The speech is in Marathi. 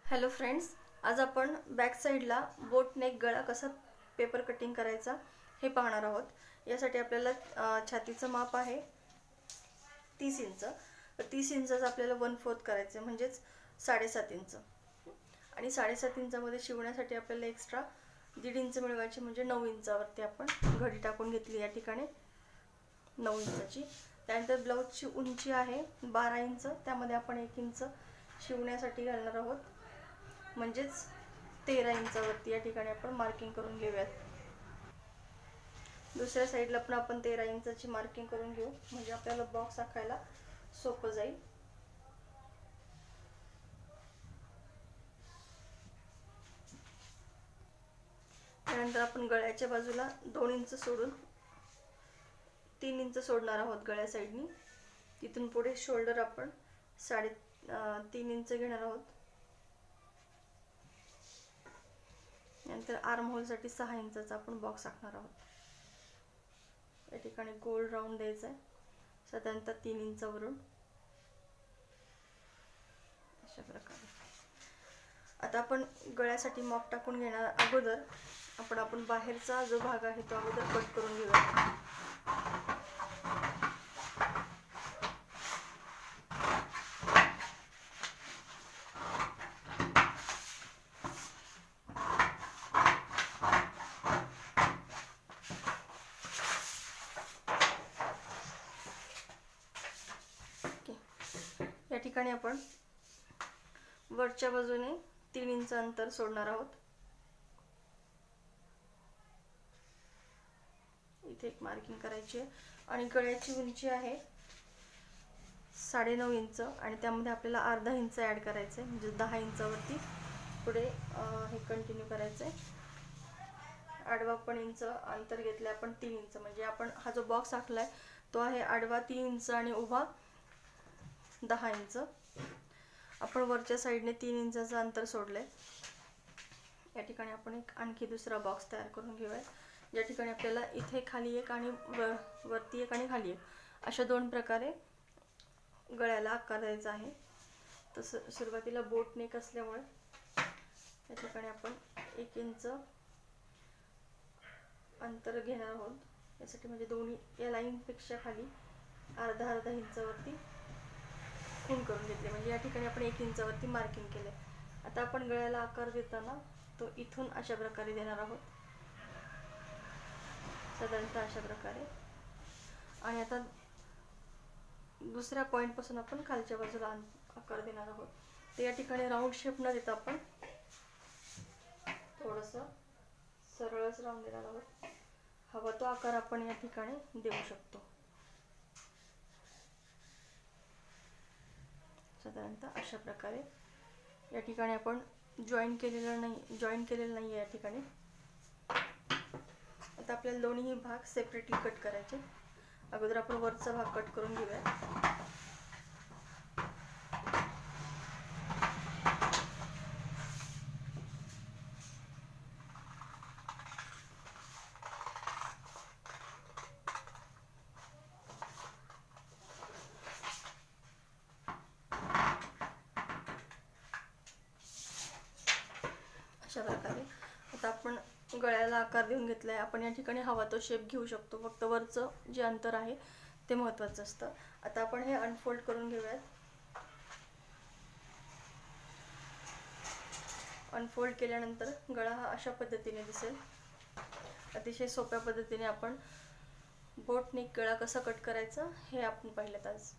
हॅलो फ्रेंड्स, आज आपण बॅक साईडला बोट नेक गळा कसा पेपर कटिंग करायचा हे पाहणार आहोत। यासाठी आपल्याला छातीचं माप आहे 30 इंच। तर 30 इंचच आपल्याला 1/4 करायचं म्हणजेच 7.5 इंच आणि 7.5 इंचामध्ये शिवण्यासाठी आपल्याला एक्स्ट्रा 1.5 इंच मिळवायचे म्हणजे 9 इंचावरती आपण घडी टाकून घेतली या ठिकाणी 9 इंचाची। त्यानंतर ब्लाउजची उंची आहे 12 इंच, त्यामध्ये आपण 1 इंच शिवण्यासाठी घालणार आहोत म्हणजेच 13 इंचावरती या ठिकाणी आपण मार्किंग करून घेऊयात। दुसऱ्या साइडला पण आपण 13 इंचाची मार्किंग करून घेऊ म्हणजे आपल्याला बॉक्स आखायला सोपं जाईल। त्यानंतर आपण गळ्याच्या बाजूला 2 इंच सोडून 3 इंच सोडणार आहोत गळ्या साइडनी। तिथून पुढे शोल्डर आपण 3.5 इंच घेणार आहोत। नंतर आर्म होल साठी 6 इंचाचा आपण बॉक्स आखणार आहोत। या ठिकाणी गोल राउंड द्यायचा आहे साधारणतः 3 इंचावरून अशा प्रकारे। आता आपण गळ्यासाठी माप टाकून घेणार अगोदर आपण बाहेरचा जो भाग आहे तो अगोदर कट करून घेऊया। या ठिकाणी आपण वरच्या बाजूने 3 इंच अंतर सोडणार आहोत। इथे एक मार्किंग करायची आहे आणि गळ्याची उंची आहे 9.5 इंच आणि त्यामध्ये आपल्याला अर्धा इंच ऍड करायचं आहे म्हणजे 10 इंचावरती पुढे हे कंटिन्यू करायचं आहे। आडवा पण इंच अंतर घेतलं आपण 3 इंच म्हणजे आपण हा जो बॉक्स आखलाय तो आहे आडवा 3 इंच आणि उभा 10 इंच। आपण वरच्या साइडने 3 इंचाचं अंतर सोडले। या ठिकाणी आपण एक आणखी दुसरा बॉक्स तयार करून घेऊया ज्या ठिकाणी आपल्याला इथे खाली एक आणि वरती एक आणि खाली एक अशा 2 प्रकारे गळ्याला आकार द्यायचा आहे। तसं सुरुवातीला बोट नेक असल्यामुळे या ठिकाणी आपण 1 इंच अंतर घेणार आहोत। यासाठी म्हणजे दोन्ही या लाईन पेक्षा खाली अर्धा इंचावरती खूण करून घेतले म्हणजे या ठिकाणी आपण 1 इंचावरती मार्किंग केले। आता आपण गळ्याला आकार देताना तो इथून अशा प्रकारे देणार आहोत साधारणतः अशा प्रकारे। आणि आता दुसऱ्या पॉइंट पासून आपण खालच्या बाजूला आकार देणार आहोत। तर या ठिकाणी राउंड शेप न देता आपण थोडंसं सरळच राउंड देणार आहोत। हवा तो आकार आपण या ठिकाणी देऊ शकतो साधारणतः अशा प्रकारे। या ठिकाणी आपण जॉईन केलेलं नाही या ठिकाणी। आता आपल्याला दोन्ही भाग सेपरेटली कट करायचे। अगोदर आपण वरचा भाग कट करून घेऊया। अशा प्रकारे आता आपण गळ्याला आकार देऊन घेतलाय। आपण या ठिकाणी हवा तो शेप घेऊ शकतो, फक्त वरचं जे अंतर आहे ते महत्त्वाचं असतं। आता आपण हे अनफोल्ड करून घेऊयात। अनफोल्ड केल्यानंतर गळा हा अशा पद्धतीने दिसेल। अतिशय सोप्या पद्धतीने आपण बोट नेक गळा कसा कट करायचा हे आपण पाहिलं आज।